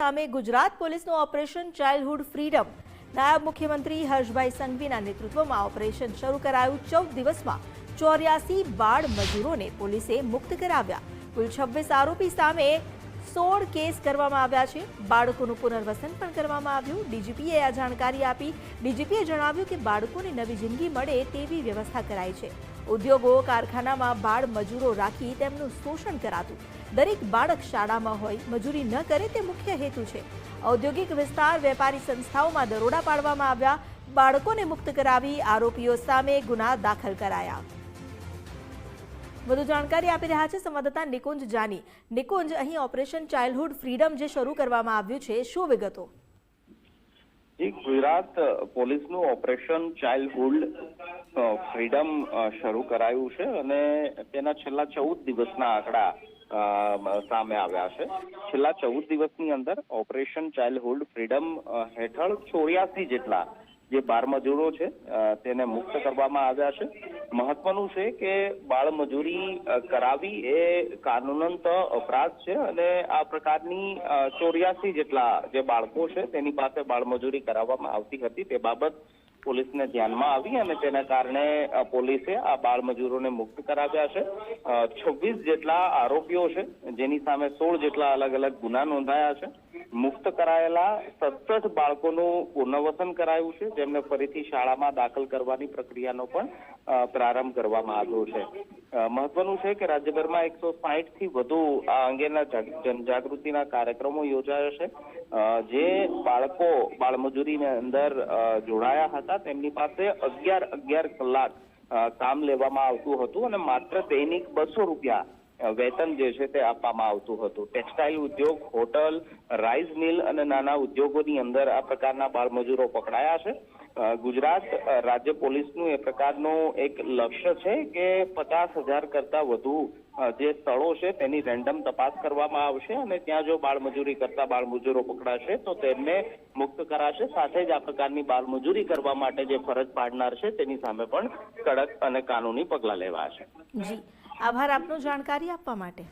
સામે ગુજરાત પોલીસનું operation childhood freedom નાયબ મુખ્યમંત્રી હર્ષભાઈ સંઘવીના નેતૃત્વમાં ઓપરેશન શરૂ કરાયું। 14 દિવસમાં 84 બાળ મજૂરોને પોલીસે મુક્ત કરાવ્યા। કુલ 26 આરોપી સામે 16 કેસ કરવામાં આવ્યા છે। બાળકોનું પુનર્વસન પણ કરવામાં આવ્યું। ડીજીપીએ આ જાણકારી આપી। ડીજીપીએ જણાવ્યું કે બાળકોને નવી જિંદગી મળે તેવી વ્યવસ્થા કરાઈ છે। ઉદ્યોગો કારખાનામાં બાળ મજૂરો રાખી તેમનું શોષણ કરાતું। દરેક બાળક શાળામાં હોય મજૂરી ન કરે તે મુખ્ય હેતુ છે। ઔદ્યોગિક વિસ્તાર વેપારી સંસ્થાઓમાં દરોડા પાડવામાં આવ્યા। બાળકોને મુક્ત કરાવી આરોપીઓ સામે ગુના દાખલ કરાયા। વધુ જાણકારી આપી રહ્યા છે સંવાદદાતા નિકુંજ જાની। નિકુંજ, અહીં ઓપરેશન ચાઇલ્ડહુડ ફ્રીડમ જે શરૂ કરવામાં આવ્યું છે, શું વિગતો? ગુજરાત પોલીસનું ઓપરેશન ચાઇલ્ડહુડ ફ્રીડમ શરૂ કરાયું છે અને તેના છેલ્લા 14 દિવસના આંકડા સામે આવ્યા છે। છેલ્લા 14 દિવસની અંદર ઓપરેશન ચાઇલ્ડહુડ ફ્રીડમ હેઠળ 84 જેટલા જે બાળ મજૂરો છે તેને મુક્ત કરવામાં આવ્યા છે। મહત્વનું છે કે બાળ મજૂરી કરાવી એ કાનૂનંત અપરાધ છે અને આ પ્રકારની 84 જેટલા જે બાળકો છે તેની પાસે બાળ મજૂરી કરાવવામાં આવતી હતી તે બાબત પોલીસને ધ્યાનમાં આવી અને તેના કારણે પોલીસે આ બાળ મજૂરોને મુક્ત કરાવ્યા છે। 26 જેટલા આરોપીઓ છે જેની સામે 16 જેટલા અલગ અલગ ગુના નોંધાયા છે। મુક્ત કરાયેલા 67 બાળકોનું પુનર્વસન કરાયું છે, જેમને ફરીથી શાળામાં દાખલ કરવાની પ્રક્રિયાનો પણ પ્રારંભ કરવામાં આવ્યો છે। મહત્વનું છે કે રાજ્યભરમાં 160 થી વધુ આ અંગેના જનજાગૃતિના કાર્યક્રમો યોજાયા છે। જે બાળકો બાળમજૂરીની અંદર જોડાયા હતા તેમની પાસે 11 કલાક કામ લેવામાં આવતું હતું અને માત્ર દૈનિક 200 રૂપિયા વેતન જે છે તે આપવામાં આવતું હતું। ટેક્સટાઇલ ઉદ્યોગ, હોટલ, રાઈસ મિલ અને નાના ઉદ્યોગોની અંદર આ પ્રકારના બાળમજૂરો પકડાયા છે। ગુજરાત રાજ્ય પોલીસનું એ પ્રકારનું એક લક્ષ્ય છે કે 50,000 કરતા વધુ જે સ્થળો છે તેની રેન્ડમ તપાસ કરવામાં આવશે અને ત્યાં જો બાળમજૂરી કરતા બાળમજૂરો પકડાશે તો તેમને મુક્ત કરાશે। સાથે જ આ પ્રકારની બાળમજૂરી કરવા માટે જે ફરજ પાડનાર છે તેની સામે પણ કડક અને કાનૂની પગલાં લેવાશે। જી, આભાર આપનો જાણકારી આપવા માટે।